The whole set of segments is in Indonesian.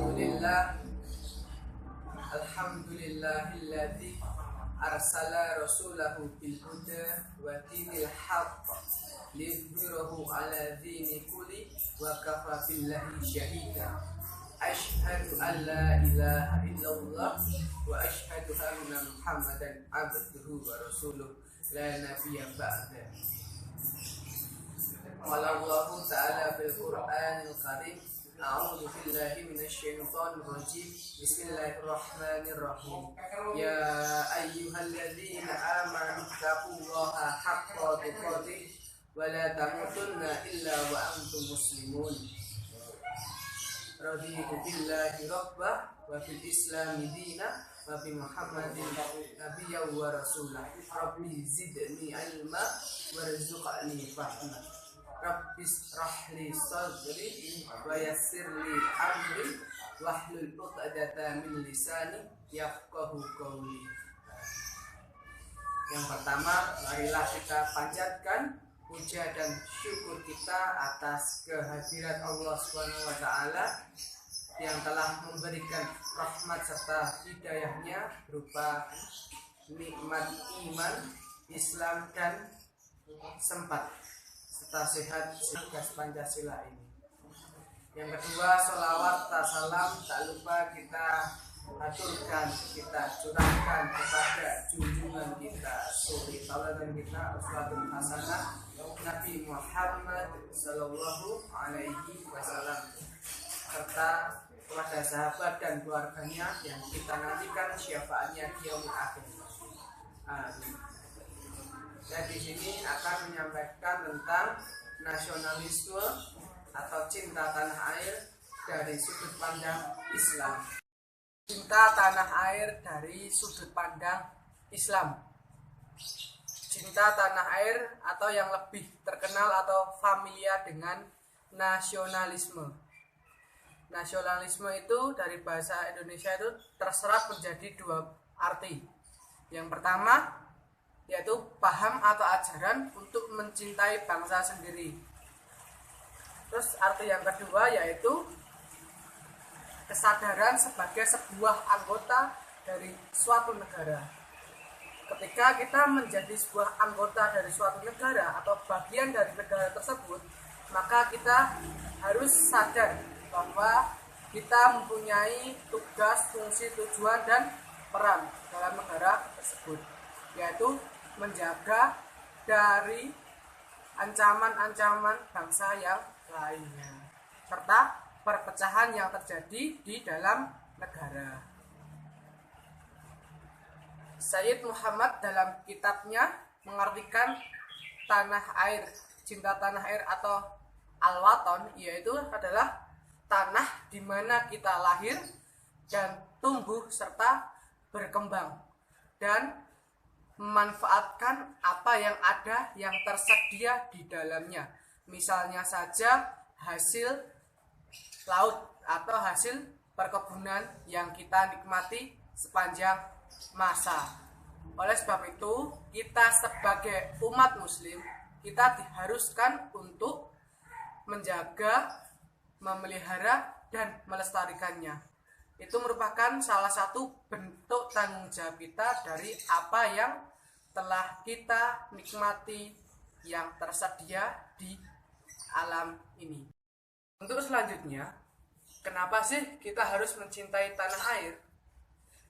Alhamdulillahilladzi arsala rasulahu bil huda wa dinil haqq liyudhhirahu ala dini kulli wa kafa billahi syahida. Asyhadu an la ilaha illallah wa asyhadu anna Muhammadan abduhu wa rasuluh la nabiyya ba'da. Qala Allah ta'ala fil Qur'anil Karim, a'udzu billahi minasyaitonir rajim. Bismillahirrahmanirrahim. Ya ayyuhalladzina amanu taqullaha haqqa tuqatih wa la tamutunna illa wa antum muslimun. Raditu billahi rabbah wa bil islami dina wa bi Muhammadin nabiyyan wa rasulah. Rabbi zidni ilma warzuqni fahma. Rabbis rahli sadri wa yassirli amri wahlul 'uqdatam min lisani yafqahu qawli. Yang pertama, marilah kita panjatkan puja dan syukur kita atas kehadirat Allah Subhanahu wa taala yang telah memberikan rahmat serta hidayahnya berupa nikmat iman, Islam dan sempat serta sehat gas Pancasila ini. Yang kedua, sholawat dan salam tak lupa kita aturkan, kita curahkan kepada junjungan kita, suri tauladan kita, uswatun hasanah Nabi Muhammad sallallahu alaihi wasallam, serta kepada sahabat dan keluarganya yang kita nantikan syafaatnya di yaumil akhir. Amin. Saya di sini akan menyampaikan tentang nasionalisme atau cinta tanah air dari sudut pandang Islam. Cinta tanah air dari sudut pandang Islam. Cinta tanah air atau yang lebih terkenal atau familiar dengan nasionalisme. Nasionalisme itu dari bahasa Indonesia itu terserap menjadi dua arti. Yang pertama yaitu paham atau ajaran untuk mencintai bangsa sendiri. Terus arti yang kedua yaitu kesadaran sebagai sebuah anggota dari suatu negara. Ketika kita menjadi sebuah anggota dari suatu negara atau bagian dari negara tersebut, maka kita harus sadar bahwa kita mempunyai tugas, fungsi, tujuan, dan peran dalam negara tersebut, yaitu menjaga dari ancaman-ancaman bangsa yang lainnya, serta perpecahan yang terjadi di dalam negara. Sayyid Muhammad dalam kitabnya mengartikan tanah air, cinta tanah air atau al-waton, yaitu adalah tanah di mana kita lahir dan tumbuh serta berkembang dan memanfaatkan apa yang ada yang tersedia di dalamnya. Misalnya saja hasil laut atau hasil perkebunan yang kita nikmati sepanjang masa. Oleh sebab itu, kita sebagai umat muslim, kita diharuskan untuk menjaga, memelihara, dan melestarikannya. Itu merupakan salah satu bentuk tanggung jawab kita dari apa yang telah kita nikmati yang tersedia di alam ini. Untuk selanjutnya, kenapa sih kita harus mencintai tanah air?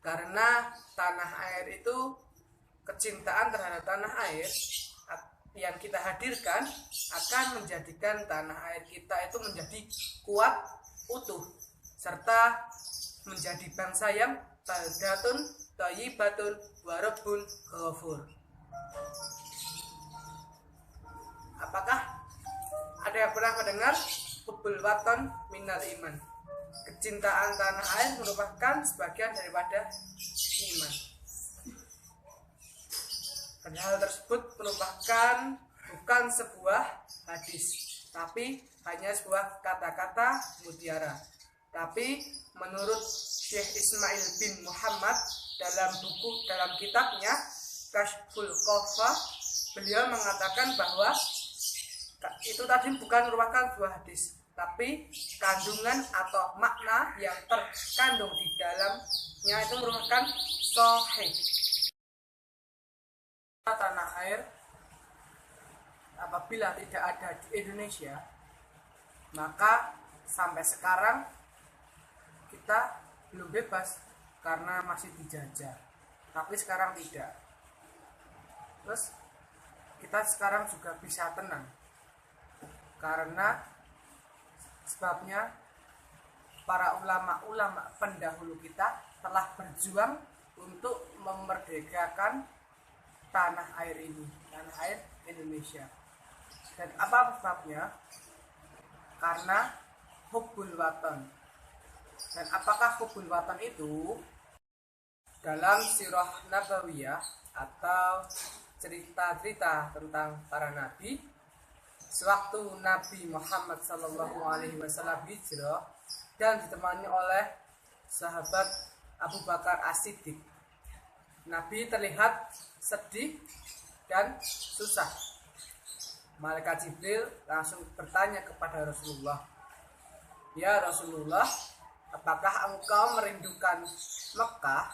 Karena tanah air itu, kecintaan terhadap tanah air yang kita hadirkan akan menjadikan tanah air kita itu menjadi kuat, utuh, serta menjadi bangsa yang baldatun thayyibatun wa rabbun ghafur. Apakah ada yang pernah mendengar hubbul watan minal iman? Kecintaan tanah air merupakan sebagian daripada iman. Dan hal tersebut merupakan bukan sebuah hadis, tapi hanya sebuah kata-kata mutiara. Tapi menurut Syekh Ismail bin Muhammad dalam kitabnya Kashful Qafah, beliau mengatakan bahwa itu tadi bukan merupakan sebuah hadis, tapi kandungan atau makna yang terkandung di dalamnya itu merupakan sahih. Tanah air apabila tidak ada di Indonesia, maka sampai sekarang kita belum bebas karena masih dijajah. Tapi sekarang tidak. Terus kita sekarang juga bisa tenang karena sebabnya para ulama-ulama pendahulu kita telah berjuang untuk memerdekakan tanah air ini, tanah air Indonesia. Dan apa sebabnya? Karena hubbul watan. Dan apakah hubbul watan itu? Dalam sirah nabawiyah atau cerita-cerita tentang para nabi, sewaktu Nabi Muhammad SAW hijrah dan ditemani oleh sahabat Abu Bakar As-Siddiq, Nabi terlihat sedih dan susah. Malaikat Jibril langsung bertanya kepada Rasulullah, "Ya Rasulullah, apakah engkau merindukan Mekah?"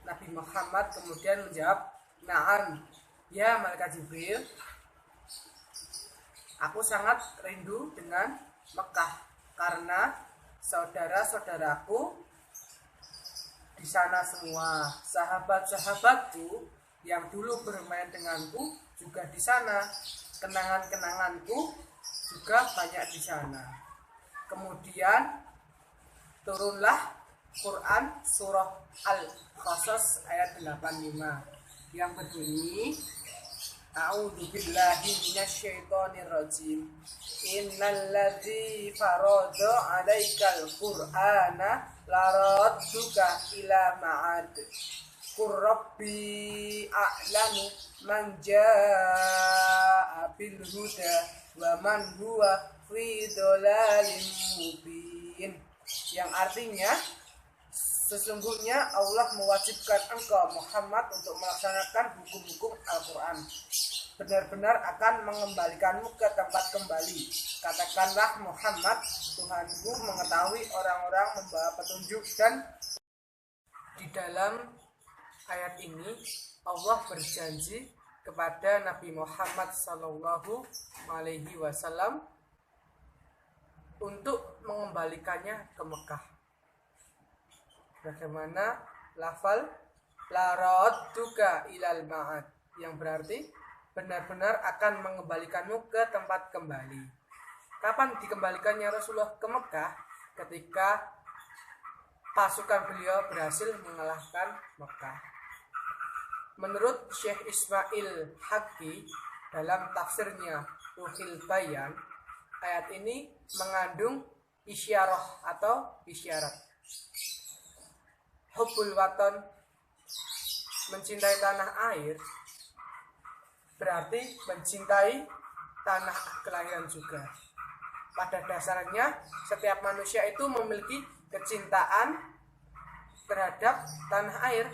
Nabi Muhammad kemudian menjawab, "Na'am, ya Malaikat Jibril, aku sangat rindu dengan Mekah karena saudara-saudaraku di sana semua, sahabat-sahabatku yang dulu bermain denganku juga di sana, kenangan-kenanganku juga banyak di sana." Kemudian turunlah Quran surah Al-Qasas ayat 85 yang berbunyi, "A'udzu billahi minasyaitonir rajim. Innalladzi farada 'alaikal Qur'ana laradduka ila ma'ad. Qur rabbi a'lamu man jaa'a bil huda wa man huwa fi dhalalin mubin." Yang artinya, sesungguhnya Allah mewajibkan engkau Muhammad untuk melaksanakan hukum-hukum Al-Quran. Benar-benar akan mengembalikanmu ke tempat kembali. Katakanlah Muhammad, Tuhanmu mengetahui orang-orang membawa petunjuk. Dan di dalam ayat ini Allah berjanji kepada Nabi Muhammad SAW untuk mengembalikannya ke Mekah. Bagaimana lafal laradduka ilal ma'ad, yang berarti benar-benar akan mengembalikanmu ke tempat kembali. Kapan dikembalikannya Rasulullah ke Mekah? Ketika pasukan beliau berhasil mengalahkan Mekah. Menurut Syekh Ismail Haqqi dalam tafsirnya Ruhul Bayan, ayat ini mengandung isyarah atau isyarat. Hubbul watan, mencintai tanah air, berarti mencintai tanah kelahiran juga. Pada dasarnya setiap manusia itu memiliki kecintaan terhadap tanah air,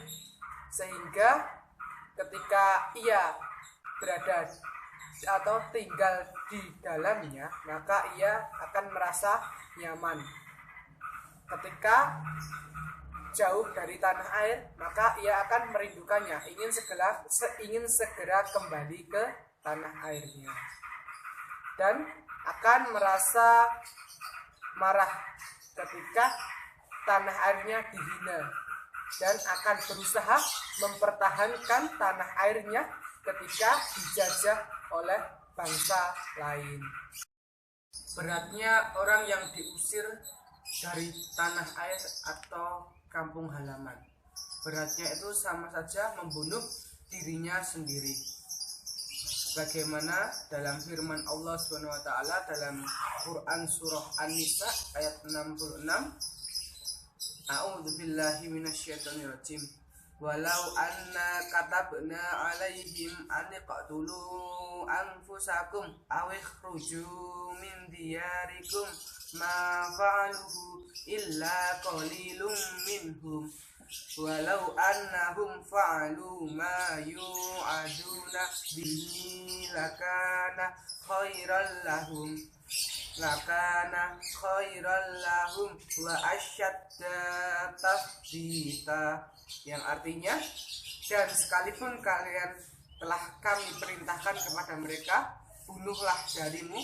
sehingga ketika ia berada atau tinggal di dalamnya, maka ia akan merasa nyaman. Ketika jauh dari tanah air, maka ia akan merindukannya, ingin segera kembali ke tanah airnya, dan akan merasa marah ketika tanah airnya dihina, dan akan berusaha mempertahankan tanah airnya ketika dijajah oleh bangsa lain. Beratnya orang yang diusir dari tanah air atau kampung halaman. Beratnya itu sama saja membunuh dirinya sendiri. Bagaimana dalam firman Allah SWT dalam Quran surah An-Nisa ayat 66, "A'udzu billahi minasyaitonir rajim. Walau anna katabna 'alaihim an iqtulu anfusakum aw ikhruju min diyarikum ma fa'aluhu illa qalilum minhum walau annahum fa'alu ma yu'aduna bihi lakana khairan lahum." lakana khairal lahum wa asyadda tathbita, yang artinya, dan sekalipun kalian telah kami perintahkan kepada mereka, bunuhlah darimu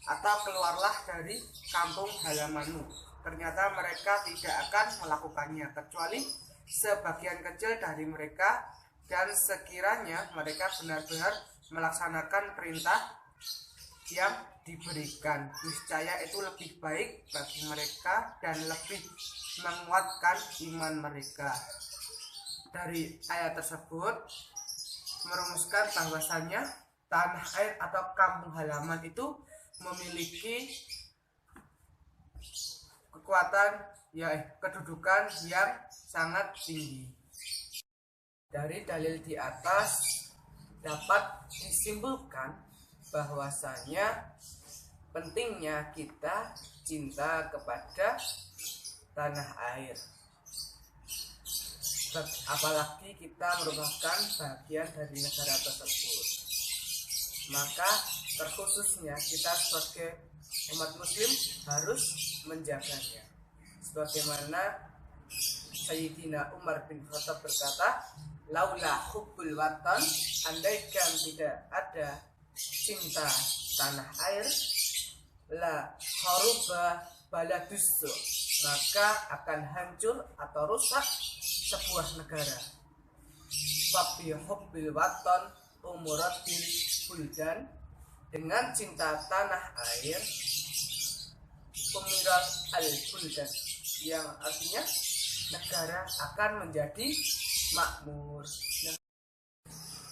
atau keluarlah dari kampung halamanmu, ternyata mereka tidak akan melakukannya kecuali sebagian kecil dari mereka, dan sekiranya mereka benar-benar melaksanakan perintah yang diberikan, niscaya itu lebih baik bagi mereka dan lebih menguatkan iman mereka. Dari ayat tersebut merumuskan bahwasanya tanah air atau kampung halaman itu memiliki kekuatan, kedudukan yang sangat tinggi. Dari dalil di atas dapat disimpulkan bahwasanya pentingnya kita cinta kepada tanah air, apalagi kita merupakan bagian dari negara tersebut. Maka terkhususnya kita sebagai umat muslim harus menjaganya, sebagaimana Sayyidina Umar bin Khattab berkata, laula hubbul watan, andaikan tidak ada cinta tanah air, la haruba baladussu, maka akan hancur atau rusak sebuah negara. Fabi hubbil watan umuratil buldan, dengan cinta tanah air umirat al buldan, yang artinya negara akan menjadi makmur.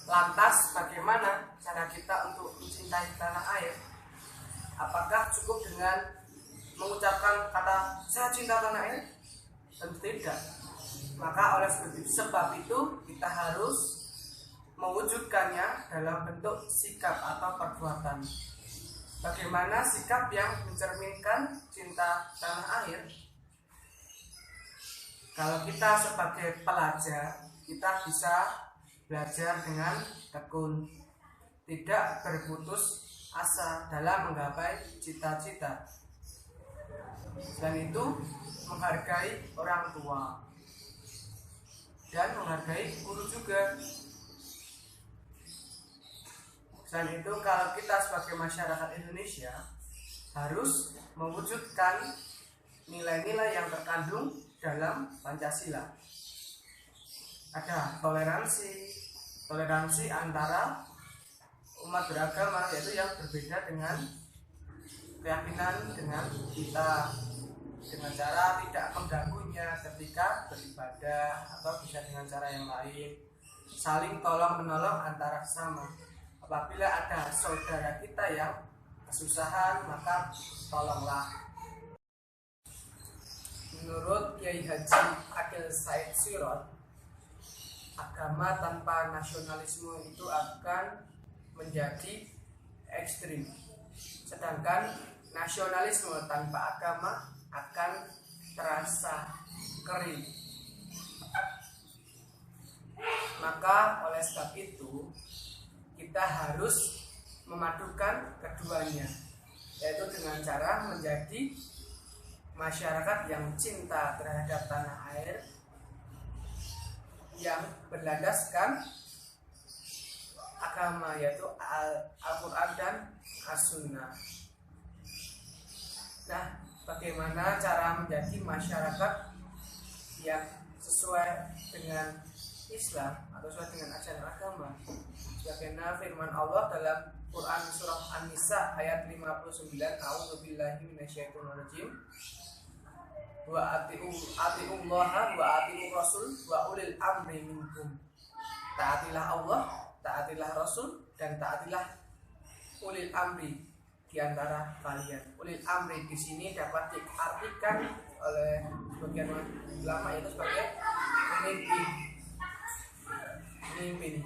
Lantas bagaimana cara kita untuk mencintai tanah air? Apakah cukup dengan mengucapkan kata saya cinta tanah air? Tentu tidak. Maka oleh sebab itu kita harus mewujudkannya dalam bentuk sikap atau perbuatan. Bagaimana sikap yang mencerminkan cinta tanah air? Kalau kita sebagai pelajar, kita bisa belajar dengan tekun, tidak berputus asa dalam menggapai cita-cita. Selain itu, menghargai orang tua dan menghargai guru juga. Selain itu, kalau kita sebagai masyarakat Indonesia harus mewujudkan nilai-nilai yang terkandung dalam Pancasila. Ada toleransi antara umat beragama, yaitu yang berbeda dengan keyakinan dengan kita, dengan cara tidak mengganggunya ketika beribadah, atau bisa dengan cara yang lain. Saling tolong menolong antara sesama. Apabila ada saudara kita yang kesusahan, maka tolonglah. Menurut Kiai Haji Akil Said Sirot, agama tanpa nasionalisme itu akan menjadi ekstrim, sedangkan nasionalisme tanpa agama akan terasa kering. Maka oleh sebab itu kita harus memadukan keduanya, yaitu dengan cara menjadi masyarakat yang cinta terhadap tanah air, yang berlandaskan agama, yaitu Al-Quran dan As-Sunnah. Nah, bagaimana cara menjadi masyarakat yang sesuai dengan Islam atau sesuai dengan ajaran agama? Sebagaimana firman Allah dalam Quran surah An-Nisa ayat 59, A'udzubillahi minasyaitonirrajim. Wa atiullaha wa atiur rasul wa ulil amri minkum. Taatilah Allah, taatilah Rasul, dan taatilah ulil amri di antara kalian. Ulil amri di sini dapat diartikan oleh sebagian ulama itu sebagai pemimpin.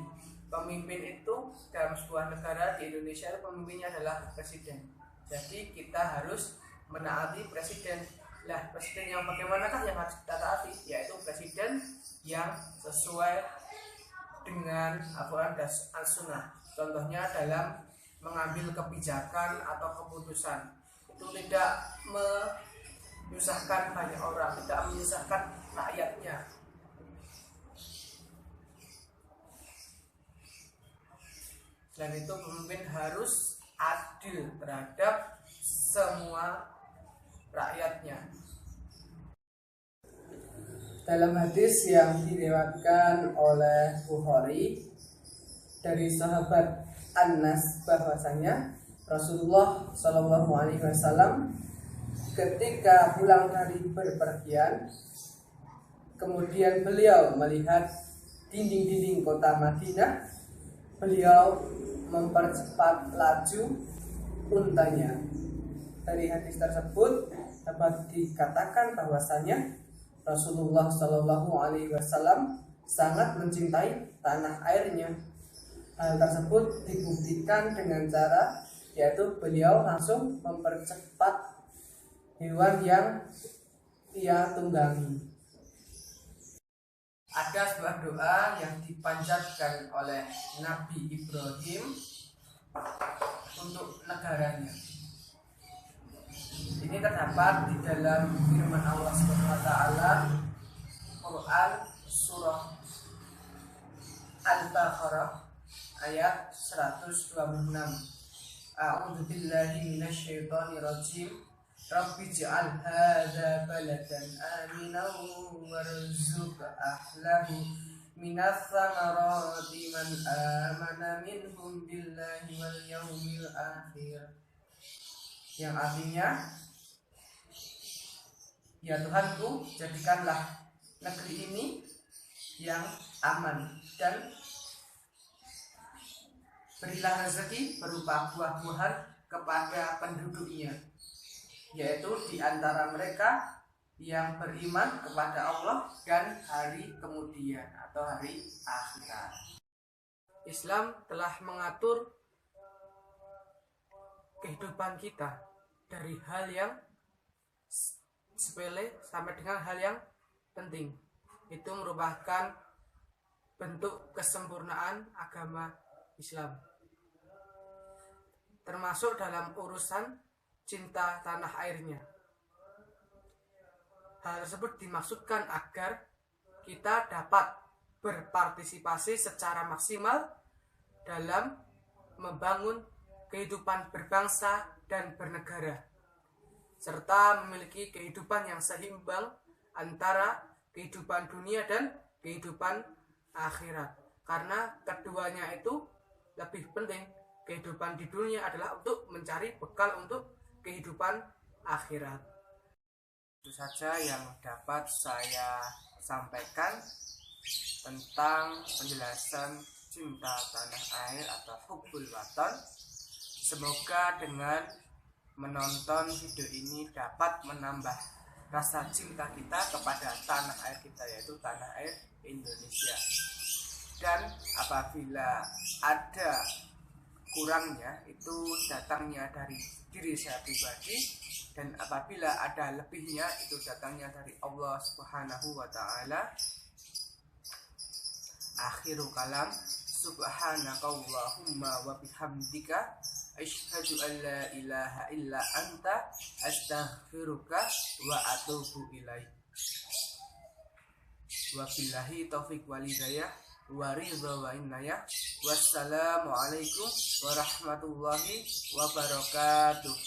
Pemimpin itu dalam sebuah negara, di Indonesia itu pemimpinnya adalah presiden. Jadi kita harus menaati presiden. Lah, presiden yang bagaimanakah yang harus kita taati? Yaitu presiden yang sesuai dengan Al-Quran dan As-Sunnah. Contohnya dalam mengambil kebijakan atau keputusan. itu tidak menyusahkan banyak orang, tidak menyusahkan rakyatnya. Dan itu pemimpin harus adil terhadap semua rakyatnya. Dalam hadis yang diriwayatkan oleh Bukhari dari sahabat Anas bahwasanya Rasulullah Shallallahu Alaihi Wasallam ketika pulang dari bepergian, kemudian beliau melihat dinding-dinding kota Madinah, beliau mempercepat laju untanya. Dari hadis tersebut dapat dikatakan bahwasanya Rasulullah Shallallahu Alaihi Wasallam sangat mencintai tanah airnya. Hal tersebut dibuktikan dengan cara yaitu beliau langsung mempercepat hewan yang ia tunggangi. Ada sebuah doa yang dipanjatkan oleh Nabi Ibrahim untuk negaranya. Ini terdapat di dalam firman Allah SWT Quran surah Al-Baqarah ayat 126. A'udzu billahi minasyaitonir rajim. Rabbi ij'al hadza baladan aminan warzuq ahlahu minas samarati man amana minhum billahi wal yaumil akhir. Yang artinya, ya Tuhanku, jadikanlah negeri ini yang aman dan berilah rezeki berupa buah-buahan kepada penduduknya, yaitu di antara mereka yang beriman kepada Allah dan hari kemudian atau hari akhirat. Islam telah mengatur kehidupan kita dari hal yang sepele sampai dengan hal yang penting. Itu merupakan bentuk kesempurnaan agama Islam, termasuk dalam urusan cinta tanah airnya. Hal tersebut dimaksudkan agar kita dapat berpartisipasi secara maksimal dalam membangun kehidupan berbangsa dan bernegara, serta memiliki kehidupan yang seimbang antara kehidupan dunia dan kehidupan akhirat. Karena keduanya itu lebih penting. Kehidupan di dunia adalah untuk mencari bekal untuk kehidupan akhirat. Itu saja yang dapat saya sampaikan tentang penjelasan cinta tanah air atau hubbul watan. Semoga dengan menonton video ini dapat menambah rasa cinta kita kepada tanah air kita, yaitu tanah air Indonesia. Dan apabila ada kurangnya, itu datangnya dari diri saya pribadi, dan apabila ada lebihnya, itu datangnya dari Allah Subhanahu wa Ta'ala. Akhiru kalam, subhanakallahumma wa bihamdika, asyhadu an la ilaha illa anta, astaghfiruka wa atubu ilaik. Wabillahi taufiq wal hidayah wa ridha wa inayah. Wassalamualaikum warahmatullahi wabarakatuh.